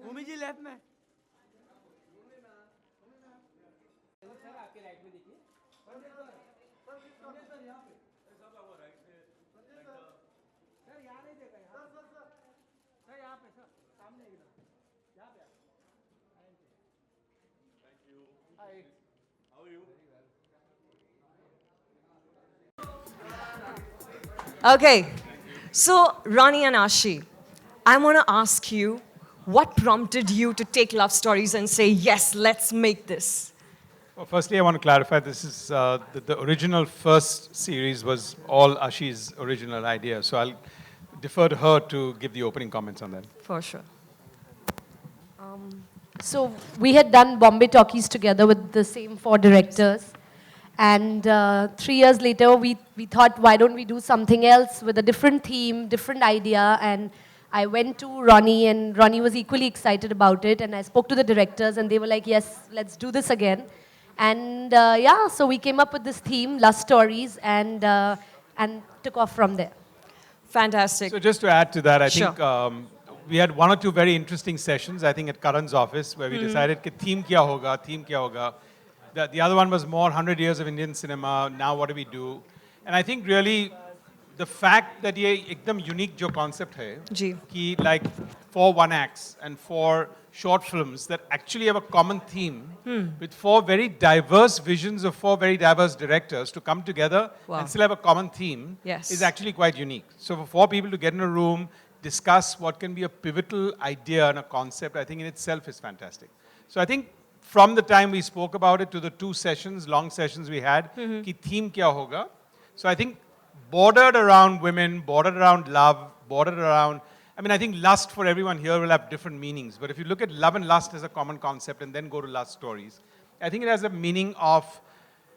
भूमि जी left में. Okay, so Ronnie and Ashi, I want to ask you, what prompted you to take love stories and say, yes, let's make this? Well, firstly, I want to clarify this is the original first series was all Ashi's original idea. So I'll defer to her to give the opening comments on that. For sure. So we had done Bombay Talkies together with the same 4 directors. And 3 years later, we thought, why don't we do something else with a different theme, different idea. And I went to Ronnie, and Ronnie was equally excited about it. And I spoke to the directors, and they were like, yes, let's do this again. And yeah, so we came up with this theme, Lust Stories, and took off from there. Fantastic. So just to add to that, I Sure. think we had 1 or 2 very interesting sessions, I think at Karan's office, where we decided, theme kya hoga, theme kya hoga. The other one was more 100 years of Indian cinema, now what do we do? And I think really the fact that ये एकदम unique जो concept है, जी. कि like 4 one-acts and 4 short films that actually have a common theme with 4 very diverse visions of 4 very diverse directors to come together Wow. and still have a common theme Yes. is actually quite unique. So for 4 people to get in a room, discuss what can be a pivotal idea and a concept, I think in itself is fantastic. So I think from the time we spoke about it to the 2 sessions, long sessions we had, ki theme kya hoga? So I think bordered around women, bordered around love, bordered around, I mean, I think lust for everyone here will have different meanings. But if you look at love and lust as a common concept and then go to lust stories, I think it has a meaning of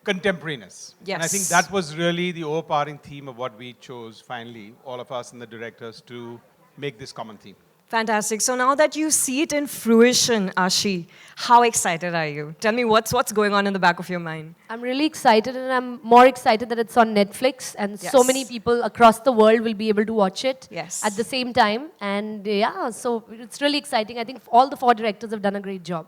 contemporariness. Yes. And I think that was really the overpowering theme of what we chose finally, all of us and the directors, to make this common theme. Fantastic. So now that you see it in fruition, Ashi, how excited are you? Tell me what's going on in the back of your mind. I'm really excited, and I'm more excited that it's on Netflix, and so Yes. many people across the world will be able to watch it Yes. at the same time. And yeah, so it's really exciting. I think all the 4 directors have done a great job.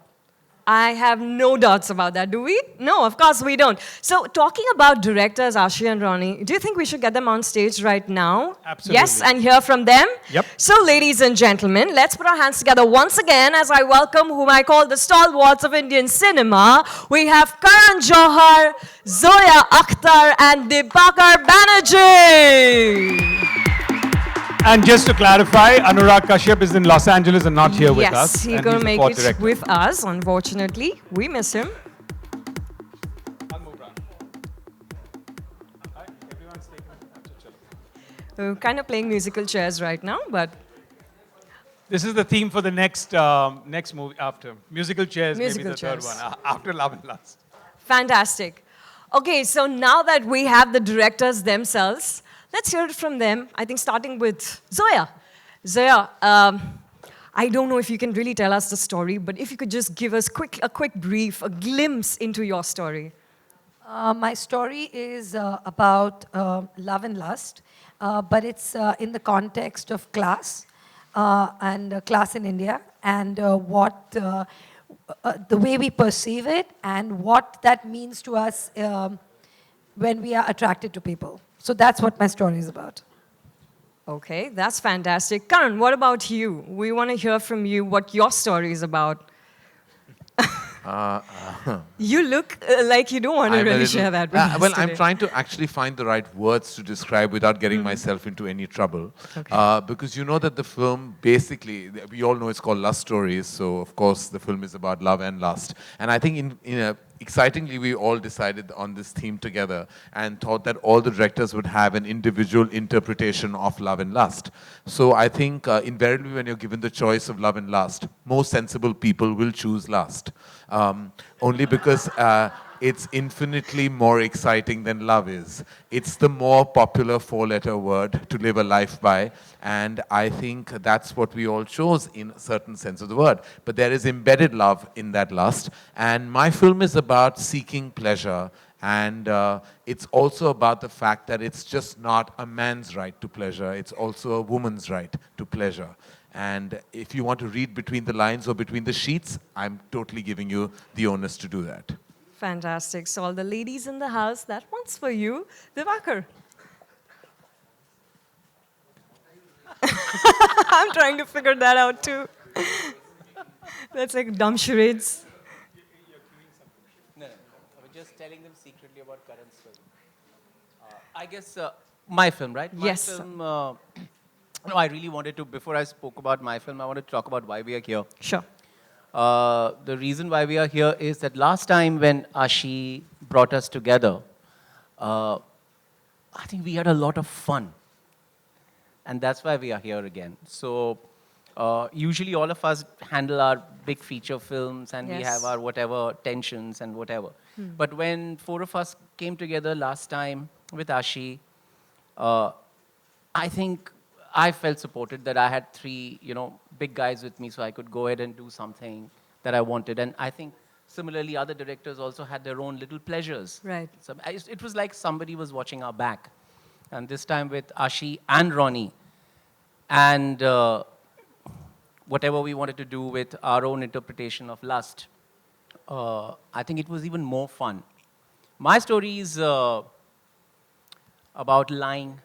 I have no doubts about that. Do we? No, of course we don't. So talking about directors, Ashi and Ronnie, do you think we should get them on stage right now? Absolutely. Yes, and hear from them? Yep. So ladies and gentlemen, let's put our hands together once again as I welcome whom I call the stalwarts of Indian cinema. We have Karan Johar, Zoya Akhtar, and Dibakar Banerjee. And just to clarify, Anurag Kashyap is in Los Angeles and not here with us. Yes, he's and going to the make fourth it director. with us, unfortunately. We miss him. I'll move around. Hi, everyone's taking We're kind of playing musical chairs right now, but This is the theme for the next next movie after. Musical chairs, Musical maybe the chairs. third one, after Love and Lust. fantastic. Okay, so now that we have the directors themselves, let's hear it from them. I think starting with Zoya. Zoya, I don't know if you can really tell us the story, but if you could just give us a quick brief, a glimpse into your story. My story is about love and lust, but it's in the context of class and class in India, and what the way we perceive it and what that means to us when we are attracted to people. So that's what my story is about. Okay, that's fantastic. Karan, what about you? We want to hear from you what your story is about. You look like you don't want to I'm a really little- share that with us Well, I'm today. trying to actually find the right words to describe without getting myself into any trouble. Because you know that the film, basically, we all know it's called Lust Stories, so of course the film is about love and lust. And I think excitingly, we all decided on this theme together and thought that all the directors would have an individual interpretation of love and lust. So I think invariably when you're given the choice of love and lust, most sensible people will choose lust. Only because it's infinitely more exciting than love is. It's the more popular 4-letter word to live a life by, and I think that's what we all chose in a certain sense of the word. But there is embedded love in that lust, and my film is about seeking pleasure And it's also about the fact that it's just not a man's right to pleasure, it's also a woman's right to pleasure. And if you want to read between the lines or between the sheets, I'm totally giving you the onus to do that. Fantastic. So all the ladies in the house, that one's for you. Divakar. I'm trying to figure that out too. That's like dumb charades. No, I was just telling them secretly about Karan's film. I guess my film, right? Yes. My film, no, I really wanted to, before I spoke about my film, I wanted to talk about why we are here. Sure. The reason why we are here is that last time when Ashi brought us together, I think we had a lot of fun. And that's why we are here again. So usually all of us handle our big feature films and we Yes. have our whatever tensions and whatever. But when 4 of us came together last time with Ashi, I think I felt supported that I had 3, big guys with me so I could go ahead and do something that I wanted. And I think similarly other directors also had their own little pleasures. Right. So it was like somebody was watching our back. And this time with Ashi and Ronnie, and whatever we wanted to do with our own interpretation of lust, I think it was even more fun. My story is about lying.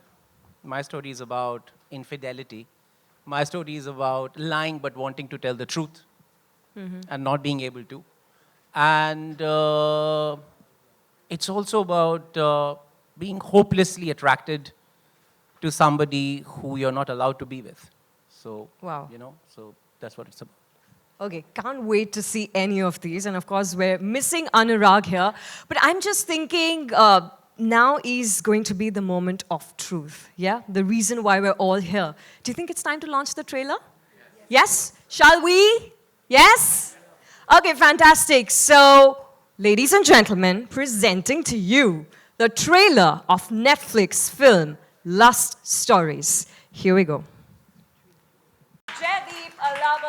My story is about infidelity. My story is about lying but wanting to tell the truth and not being able to. And it's also about being hopelessly attracted to somebody who you're not allowed to be with. So, Wow. So that's what it's about. Okay, can't wait to see any of these. And of course, we're missing Anurag here. But I'm just thinking now is going to be the moment of truth. Yeah? The reason why we're all here. Do you think it's time to launch the trailer? Yes? Shall we? Yes? Okay, fantastic. So, ladies and gentlemen, presenting to you the trailer of Netflix film Lust Stories. Here we go. Jaideep, Alava.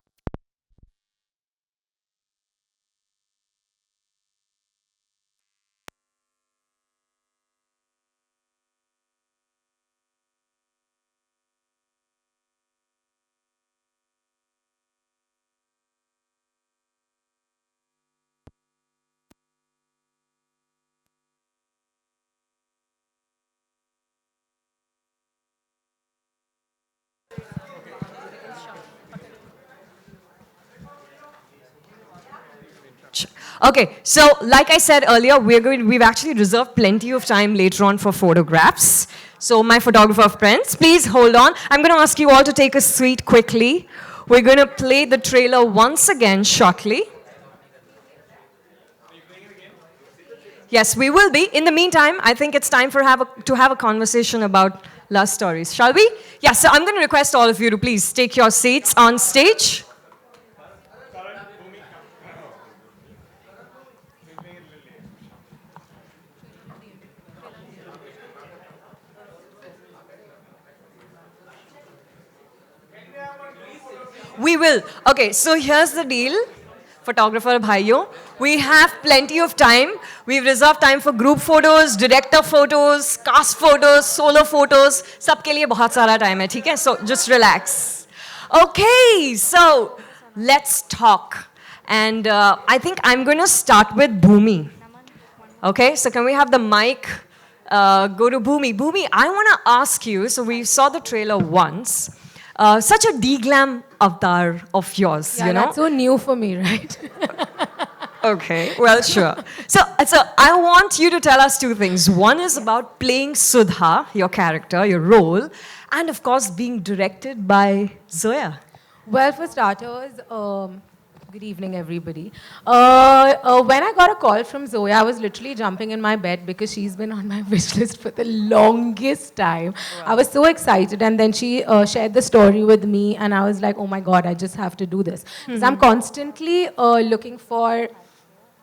Okay, so like I said earlier, we've actually reserved plenty of time later on for photographs. So my photographer friends, please hold on. I'm going to ask you all to take a seat quickly. We're going to play the trailer once again shortly. Yes, we will be. In the meantime, I think it's time to have a conversation about lust stories. Shall we? Yes, so I'm going to request all of you to please take your seats on stage. We will. Okay, so here's the deal, photographer bhaiyo. We have plenty of time. We've reserved time for group photos, director photos, cast photos, solo photos. सबके लिए बहुत सारा time है, ठीक है? So just relax. Okay, so let's talk. And I think I'm going to start with Bhumi. Okay, so can we have the mic go to Bhumi? Bhumi, I want to ask you, so we saw the trailer once. Such a de-glam avatar of yours, Yeah, you know? that's so new for me, right? Okay, well, sure. So I want you to tell us 2 things. One is about playing Sudha, your character, your role, and of course being directed by Zoya. Well, for starters, good evening, everybody. When I got a call from Zoya, I was literally jumping in my bed because she's been on my wish list for the longest time. Wow. I was so excited, and then she shared the story with me, and I was like, oh my God, I just have to do this. Because I'm constantly looking for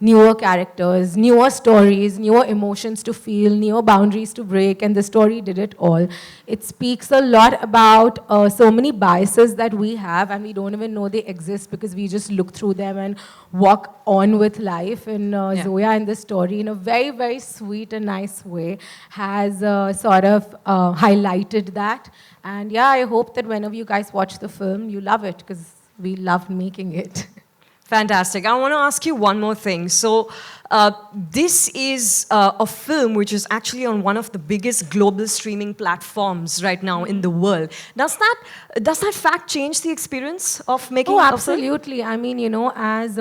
newer characters, newer stories, newer emotions to feel, newer boundaries to break, and the story did it all. It speaks a lot about so many biases that we have, and we don't even know they exist because we just look through them and walk on with life. And Zoya in this story, in a very, very sweet and nice way, has sort of highlighted that. And yeah, I hope that whenever you guys watch the film, you love it, because we loved making it. Fantastic. I want to ask you one more thing. So, this is a film which is actually on one of the biggest global streaming platforms right now in the world. Does that fact change the experience of making Oh, a film? absolutely. I mean, as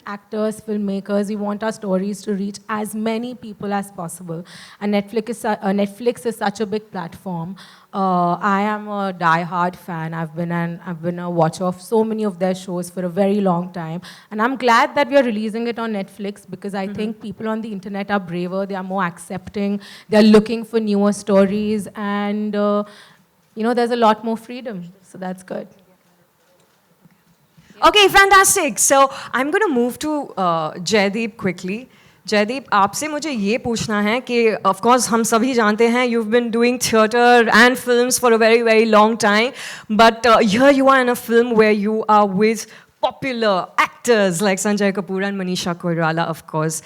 actors, filmmakers, we want our stories to reach as many people as possible. And Netflix is such a big platform. I am a die-hard fan. I've been a watcher of so many of their shows for a very long time. And I'm glad that we are releasing it on Netflix, because I think people on the internet are braver, they are more accepting, they're looking for newer stories, and there's a lot more freedom. So that's good. Okay, fantastic. So I'm going to move to Jaideep quickly. Jaideep आपसे मुझे ये पूछना है कि of course हम सभी जानते हैं you've been doing theatre and films for a very very long time, but here you are in a film where you are with popular actors like Sanjay Kapoor and Manisha Koirala, of course.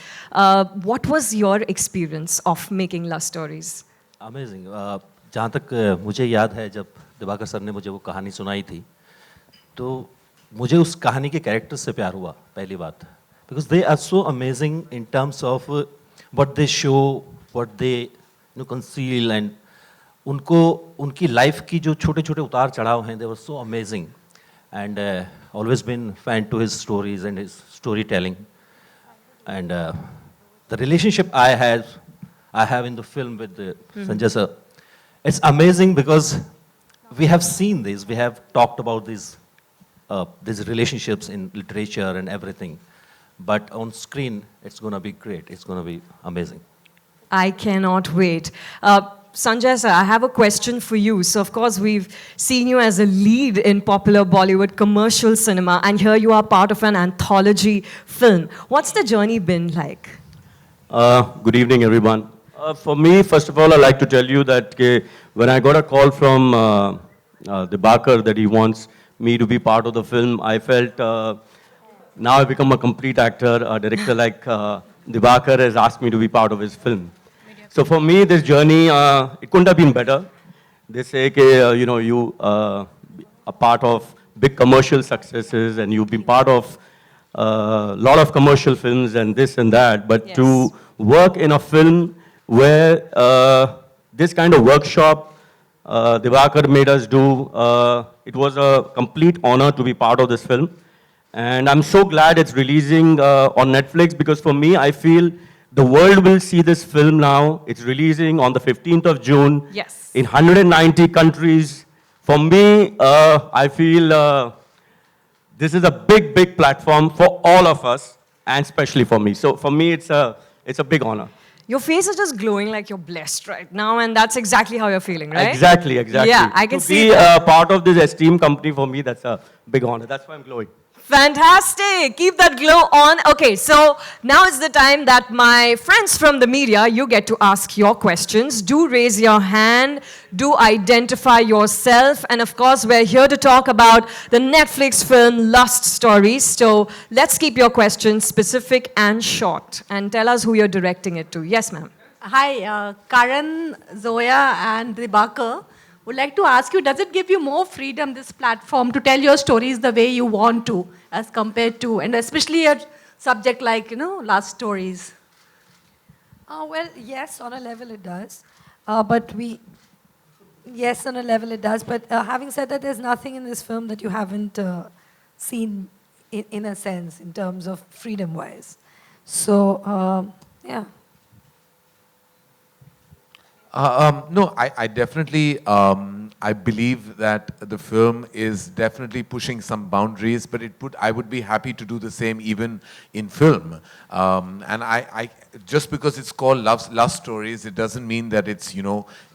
What was your experience of making love stories? Amazing. जहाँ तक मुझे याद है, जब Diwakar sir ने मुझे वो कहानी सुनाई थी, तो मुझे उस कहानी के कैरेक्टर से प्यार हुआ, पहली बात. Because they are so amazing in terms of what they show, what they conceal, and उनकी life की जो छोटे छोटे उतार चढ़ाव हैं, they were so amazing, and always been fan to his stories and his storytelling, and the relationship I have in the film with Sanjay sir, it's amazing because we have seen this, we have talked about these relationships in literature and everything. But on screen, it's going to be great. It's going to be amazing. I cannot wait. Sanjay sir, I have a question for you. So, of course, we've seen you as a lead in popular Bollywood commercial cinema, and here you are part of an anthology film. What's the journey been like? Good evening, everyone. For me, first of all, I'd like to tell you that when I got a call from Dibakar that he wants me to be part of the film, I felt now I've become a complete actor. A director like Dibakar has asked me to be part of his film. So for me, this journey, it couldn't have been better. They say, you are part of big commercial successes, and you've been part of a lot of commercial films and this and that. But to work in a film where this kind of workshop Dibakar made us do, it was a complete honor to be part of this film. And I'm so glad it's releasing on Netflix, because for me, I feel the world will see this film now. It's releasing on the 15th of June in 190 countries. For me, I feel this is a big, big platform for all of us, and especially for me. So for me, it's a big honor. Your face is just glowing like you're blessed right now, and that's exactly how you're feeling, right? Exactly. Yeah, I can see that. To be part of this esteemed company, for me, that's a big honor. That's why I'm glowing. Fantastic. Keep that glow on. Okay, so now is the time that my friends from the media, you get to ask your questions. Do raise your hand. Do identify yourself. And of course, we're here to talk about the Netflix film Lust Stories. So let's keep your questions specific and short. And tell us who you're directing it to. Yes, ma'am. Hi, Karan, Zoya, and Dibakar. Would like to ask you, does it give you more freedom, this platform, to tell your stories the way you want to, as compared to, and especially a subject like, last stories? Well, yes, on a level it does. Yes, on a level it does. But having said that, there's nothing in this film that you haven't seen, in a sense, in terms of freedom-wise. So, yeah. No, I definitely, I believe that the film is definitely pushing some boundaries, but I would be happy to do the same even in film. And I just because it's called Love Stories, it doesn't mean that it's,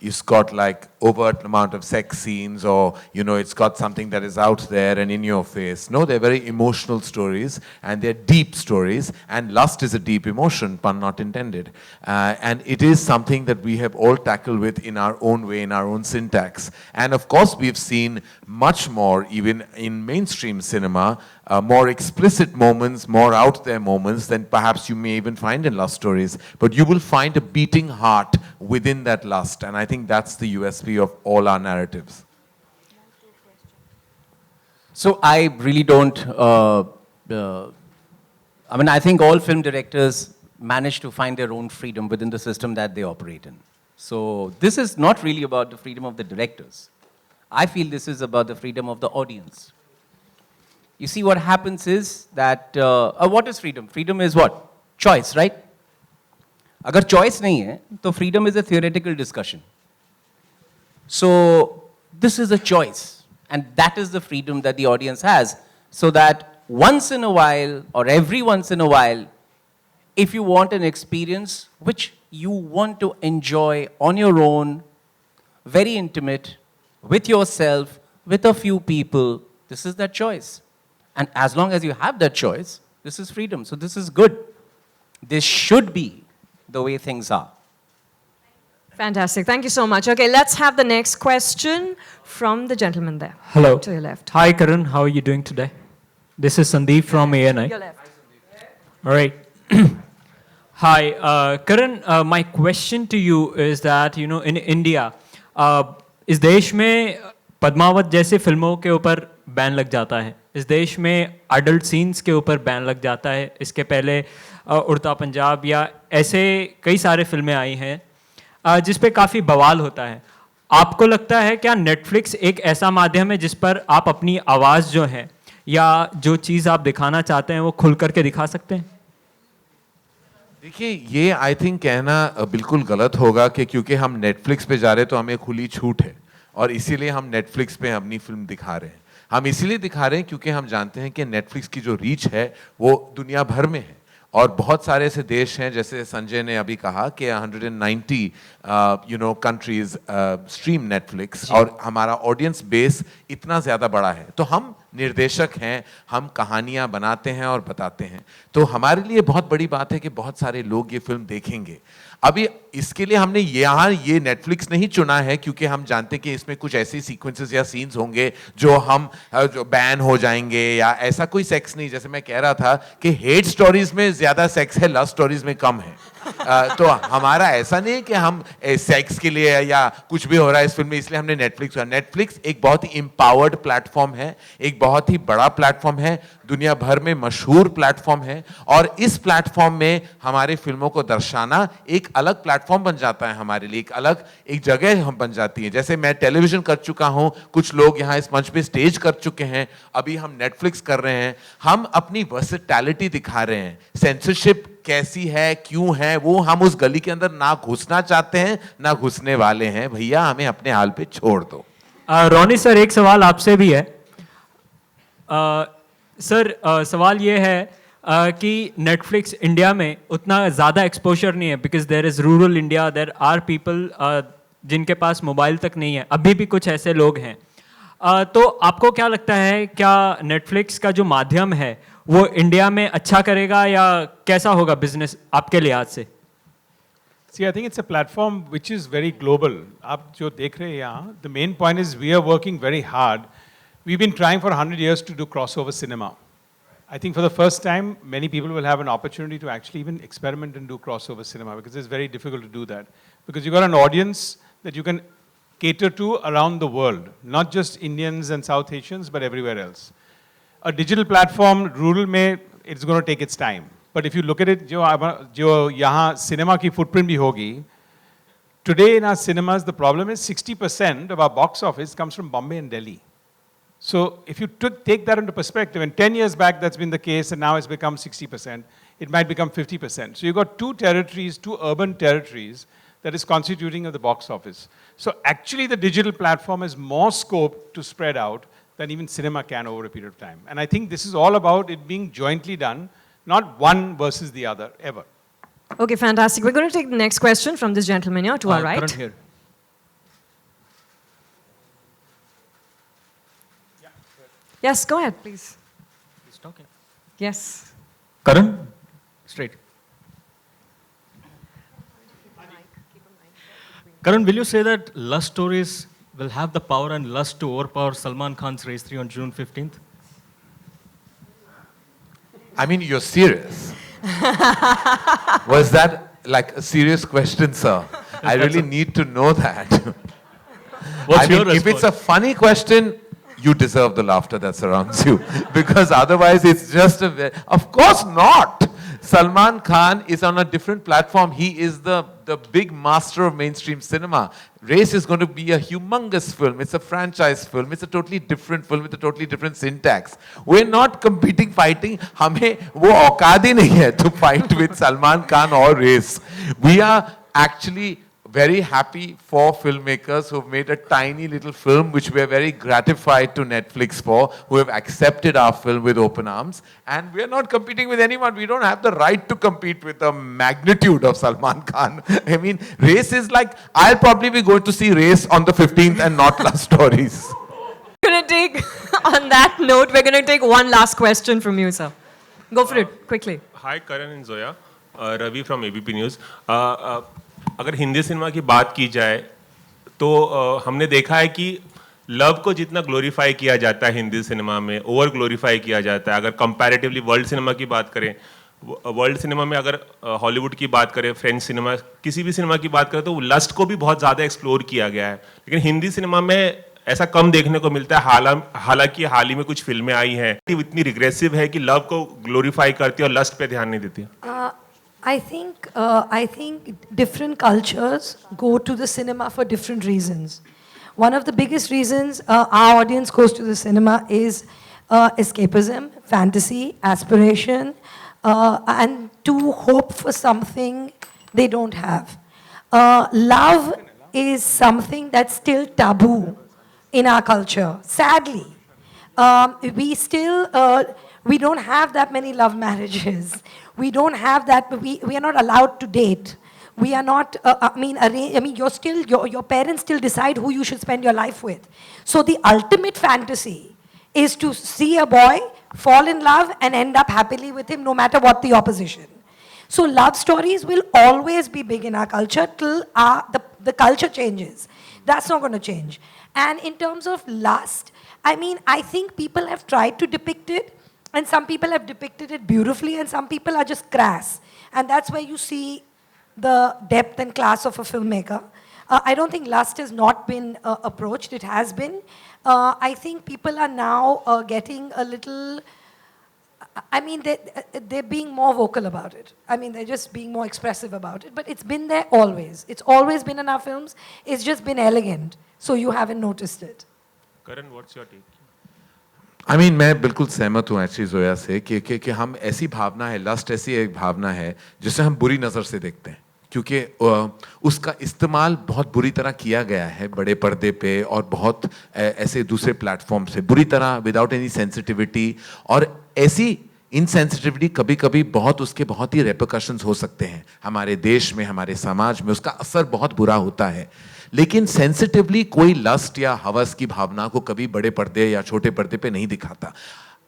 it's got like overt amount of sex scenes, or it's got something that is out there and in your face. No, they're very emotional stories, and they're deep stories, and lust is a deep emotion, pun not intended. And it is something that we have all tackled with in our own way, in our own syntax. And of course, we've seen much more, even in mainstream cinema, more explicit moments, more out there moments than perhaps you may even find in lust stories. But you will find a beating heart within that lust, and I think that's the USP of all our narratives. So I really don't, I think all film directors manage to find their own freedom within the system that they operate in. So this is not really about the freedom of the directors. I feel this is about the freedom of the audience. You see, what happens is that, what is freedom? Freedom is what? Choice, right? Agar choice nahi hai, to freedom is a theoretical discussion. So this is a choice, and that is the freedom that the audience has, so that once in a while, or every once in a while, if you want an experience which you want to enjoy on your own, very intimate, with yourself, with a few people, this is that choice. And as long as you have that choice, this is freedom. So this is good. This should be the way things are. Fantastic. Thank you so much. Okay, let's have the next question from the gentleman there. Hello. To your left. Hi, Karan. How are you doing today? This is Sandeep from ANI. Your left. All right. Hi, Karan. My question to you is that, in India, इस देश में पद्मावत जैसे फिल्मों के ऊपर ban लग जाता है. इस देश में अडल्ट सीन्स के ऊपर बैन लग जाता है. इसके पहले उड़ता पंजाब या ऐसे कई सारे फिल्में आई हैं जिस पे काफ़ी बवाल होता है. आपको लगता है क्या नेटफ्लिक्स एक ऐसा माध्यम है जिस पर आप अपनी आवाज़ जो है या जो चीज़ आप दिखाना चाहते हैं वो खुल करके दिखा सकते हैं? देखिए, ये आई थिंक कहना बिल्कुल गलत होगा कि क्योंकि हम नेटफ्लिक्स पे जा रहे हैं तो हमें खुली छूट है और इसीलिए हम नेटफ्लिक्स पे अपनी फिल्म दिखा रहे हैं. हम इसीलिए दिखा रहे हैं क्योंकि हम जानते हैं कि नेटफ्लिक्स की जो रीच है वो दुनिया भर में है और बहुत सारे ऐसे देश हैं, जैसे संजय ने अभी कहा कि 190 कंट्रीज स्ट्रीम नेटफ्लिक्स, और हमारा ऑडियंस बेस इतना ज़्यादा बड़ा है. तो हम निर्देशक हैं, हम कहानियाँ बनाते हैं और बताते हैं, तो हमारे लिए बहुत बड़ी बात है कि बहुत सारे लोग ये फिल्म देखेंगे. अभी इसके लिए हमने यहाँ ये नेटफ्लिक्स नहीं चुना है क्योंकि हम जानते हैं कि इसमें कुछ ऐसी सीक्वेंसेस या सीन्स होंगे जो बैन हो जाएंगे, या ऐसा कोई सेक्स नहीं. जैसे मैं कह रहा था कि हेट स्टोरीज में ज़्यादा सेक्स है, लव स्टोरीज में कम है. तो हमारा ऐसा नहीं है कि हम सेक्स के लिए या कुछ भी हो रहा है इस फिल्म में इसलिए हमने नेटफ्लिक्स एक बहुत ही एम्पावर्ड प्लेटफॉर्म है, एक बहुत ही बड़ा प्लेटफॉर्म है, दुनिया भर में मशहूर प्लेटफॉर्म है, और इस प्लेटफॉर्म में हमारे फिल्मों को दर्शाना एक अलग प्लेटफॉर्म बन जाता है हमारे लिए, एक जगह हम बन जाती है. जैसे मैं टेलीविजन कर चुका हूं, कुछ लोग यहाँ इस मंच पे स्टेज कर चुके हैं, अभी हम नेटफ्लिक्स कर रहे हैं. हम अपनी वर्सेटैलिटी दिखा रहे हैं. सेंसरशिप कैसी है, क्यों है, वो हम उस गली के अंदर ना घुसना चाहते हैं ना घुसने वाले हैं. भैया हमें अपने हाल पे छोड़ दो. रोनी सर, एक सवाल आपसे भी है. सर, सवाल ये है कि नेटफ्लिक्स इंडिया में उतना ज़्यादा एक्सपोजर नहीं है because there is rural India, there are people जिनके पास मोबाइल तक नहीं है, अभी भी कुछ ऐसे लोग हैं. तो आपको क्या लगता है, क्या नेटफ्लिक्स का जो माध्यम है वो इंडिया में अच्छा करेगा या कैसा होगा बिजनेस आपके लिहाज से? See, I think it's a platform which is very global. आप जो देख रहे हैं यहाँ, the main point is we are working very hard. We've been trying for 100 years to do crossover cinema. I think for the first time, many people will have an opportunity to actually even experiment and do crossover cinema because it's very difficult to do that. Because you've got an audience that you can cater to around the world, not just Indians and South Asians, but everywhere else. A digital platform, rural में, it's going to take its time. But if you look at it, जो यहाँ cinema की footprint भी होगी, today in our cinemas, the problem is 60% of our box office comes from Bombay and Delhi. So if you take that into perspective, and 10 years back that's been the case, and now it's become 60%, it might become 50%. So you've got two territories, two urban territories that is constituting of the box office. So actually the digital platform has more scope to spread out than even cinema can over a period of time. And I think this is all about it being jointly done, not one versus the other, ever. Okay, fantastic. We're going to take the next question from this gentleman here to our right. Karan here. Yes, go ahead, please. He's talking. Yes. Karan, straight. Karan, will you say that lust stories will have the power and lust to overpower Salman Khan's Race 3 on June 15th? I mean, you're serious. Was that like a serious question, sir? I really need to know that. What's I mean, your if it's a response? funny question, you deserve the laughter that surrounds you. Because otherwise, it's just a. Of course not. Salman Khan is on a different platform. He is the big master of mainstream cinema. Race is going to be a humongous film. It's a franchise film. It's a totally different film with a totally different syntax. We're not competing, fighting. हमें वो औकात ही नहीं है to fight with Salman Khan or Race. We are actually very happy for filmmakers who have made a tiny little film, which we are very gratified to Netflix for, who have accepted our film with open arms. And we are not competing with anyone. We don't have the right to compete with the magnitude of Salman Khan. I mean, Race is like, I'll probably be going to see Race on the 15th and not Love Stories. We're going to take, on that note, we're going to take one last question from you, sir. Go for it, quickly. Hi, Karan and Zoya. Ravi from ABP News. अगर Hindi cinema की बात की जाए तो हमने देखा है कि लव को जितना ग्लोरीफाई किया जाता है हिंदी सिनेमा में, ओवर ग्लोरीफाई किया जाता है. अगर कंपैरेटिवली वर्ल्ड सिनेमा की बात करें, वर्ल्ड सिनेमा में अगर हॉलीवुड की बात करें, फ्रेंच सिनेमा, किसी भी सिनेमा की बात करें तो लस्ट को भी बहुत ज़्यादा एक्सप्लोर किया गया है. लेकिन हिंदी सिनेमा में ऐसा कम देखने को मिलता है. हालांकि हाल ही में कुछ फिल्में आई हैं इतनी रिग्रेसिव है कि लव को ग्लोरीफाई करती है और लस्ट पे ध्यान नहीं देती. I think different cultures go to the cinema for different reasons. One of the biggest reasons our audience goes to the cinema is escapism, fantasy, aspiration, and to hope for something they don't have. Love is something that's still taboo in our culture, sadly. We don't have that many love marriages. We don't have that, we are not allowed to date. We are not, your parents still decide who you should spend your life with. So the ultimate fantasy is to see a boy, fall in love, and end up happily with him no matter what the opposition. So love stories will always be big in our culture till the culture changes. That's not going to change. And in terms of lust, I think people have tried to depict it, and some people have depicted it beautifully, and some people are just crass. And that's where you see the depth and class of a filmmaker. I don't think lust has not been approached. It has been. I think people are now getting a little... they're being more vocal about it. They're just being more expressive about it. But it's been there always. It's always been in our films. It's just been elegant. So you haven't noticed it. Karan, what's your take? मैं बिल्कुल सहमत हूँ actually Zoya से कि हम ऐसी भावना है, lust ऐसी एक भावना है जिसे हम बुरी नज़र से देखते हैं, क्योंकि उसका इस्तेमाल बहुत बुरी तरह किया गया है बड़े पर्दे पे और बहुत ऐसे दूसरे प्लेटफॉर्म से बुरी तरह, विदाउट एनी सेंसिटिविटी. और ऐसी इनसेंसिटिविटी कभी कभी उसके बहुत ही रेपरकशंस हो सकते हैं हमारे देश में, हमारे समाज में. उसका असर बहुत बुरा होता है. लेकिन सेंसिटिवली कोई लस्ट या हवस की भावना को कभी बड़े पर्दे या छोटे पर्दे पे नहीं दिखाता.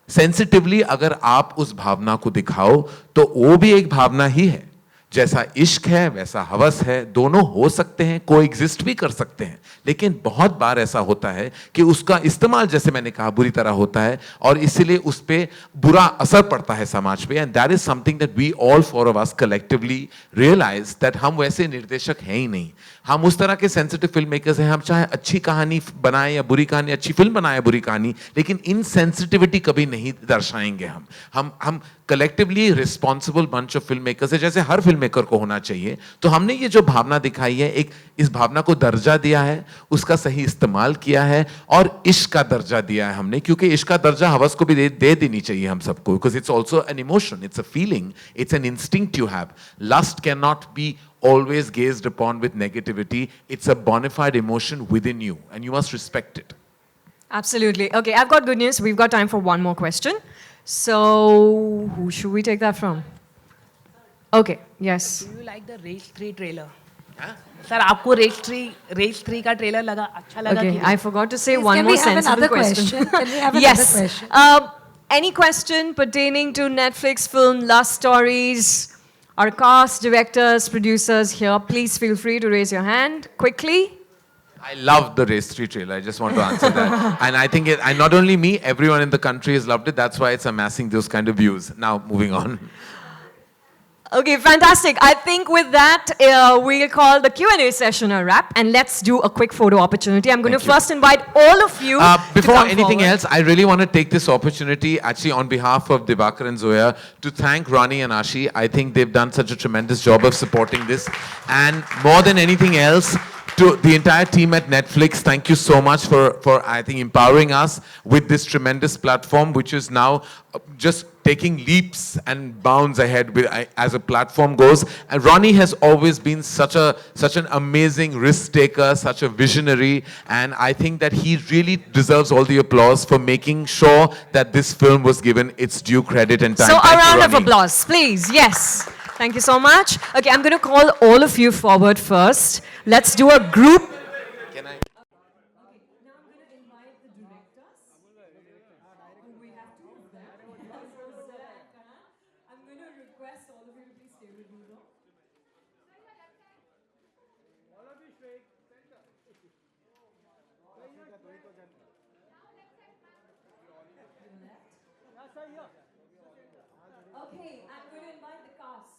सेंसिटिवली अगर आप उस भावना को दिखाओ तो वो भी एक भावना ही है. जैसा इश्क है वैसा हवस है, दोनों हो सकते हैं, कोएग्जिस्ट भी कर सकते हैं. लेकिन बहुत बार ऐसा होता है कि उसका इस्तेमाल, जैसे मैंने कहा, बुरी तरह होता है और इसलिए उस पे बुरा असर पड़ता है समाज पे. And that is something that we all four of us collectively realise that हम वैसे निर्देशक हैं ही नहीं. हम उस तरह के सेंसिटिव फिल्म मेकर्स हैं. हम चाहे अच्छी कहानी बनाएं या बुरी कहानी, अच्छी फिल्म बनाएं बुरी कहानी, लेकिन इनसेंसिटिविटी कभी नहीं दर्शाएंगे. हम collectively responsible bunch of film makers है, जैसे हर फिल्म मेकर को होना चाहिए. तो हमने ये जो भावना दिखाई है, एक इस भावना को दर्जा दिया है, उसका सही इस्तेमाल किया है और इश्क का दर्जा दिया है हमने, क्योंकि इश्क का दर्जा हवस को भी दे देनी चाहिए हम सबको, because it's also an emotion, it's a feeling, it's an instinct you have. Lust can not be always gazed upon with negativity. It's a bona fide emotion within you and you must respect it. Absolutely. Okay, I've got good news. We've got time for one more question. So, who should we take that from? Okay, yes. Do you like the Race 3 trailer? Sir आपको race 3 का trailer लगा अच्छा लगा Okay, कि I forgot to say Please, one can more we have sensible another question. question? Can we have Yes. another question? Any question pertaining to Netflix film Lust Stories? Our cast, directors, producers here, please feel free to raise your hand quickly. I loved the Race 3 trailer. I just want to answer that. And I think and not only me, everyone in the country has loved it. That's why it's amassing those kind of views. Now, moving on. Okay, fantastic. I think with that, we'll call the Q&A session a wrap, and let's do a quick photo opportunity. I'm going to first invite all of you Before to come anything forward. else, I really want to take this opportunity, actually on behalf of Dibakar and Zoya, to thank Rani and Ashi. I think they've done such a tremendous job of supporting this. And more than anything else, to the entire team at Netflix, thank you so much for I think, empowering us with this tremendous platform, which is now just taking leaps and bounds ahead with, as a platform goes. And Ronnie has always been such an amazing risk taker, such a visionary, and I think that he really deserves all the applause for making sure that this film was given its due credit and time. So Thank a you, round of Ronnie. applause, please. Yes. Thank you so much. Okay, I'm going to call all of you forward first. Let's do a group. Can I? Okay, I'm going to invite the cast.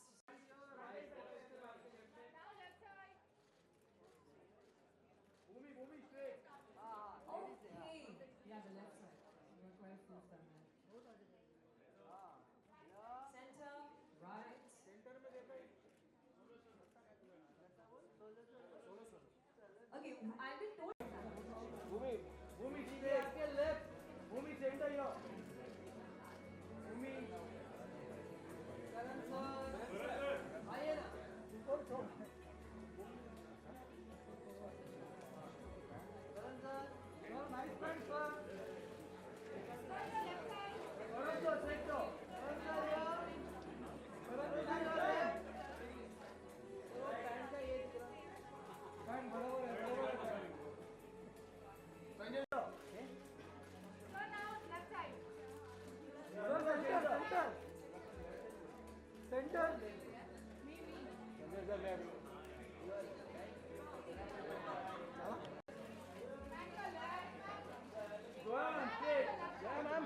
Okay, I've been told. Bhumi, stay left. Bhumi, center here. Bhumi. Karan sir. Aye na. Karan sir. Your nice friend, sir. Karan sir, center. Karan sir here. Karan sir, nice friend. Pant का ये pant बराबर है बराबर है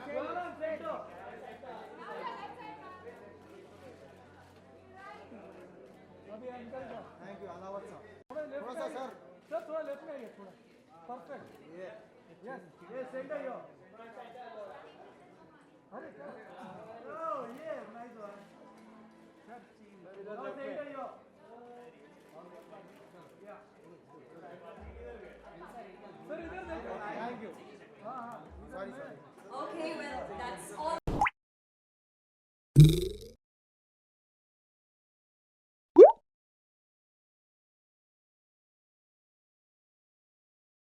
Sanjay centre अभी uncle का thank you Ahlawat साहब थोड़ा सा सर थोड़ा लेफ्ट में आइए थोड़ा परफेक्ट यस ये सेंटर यो अरे ओह ये नाइस वन सर सेंटर यो सर इधर देखो थैंक यू हां हां sorry Okay, well, that's all.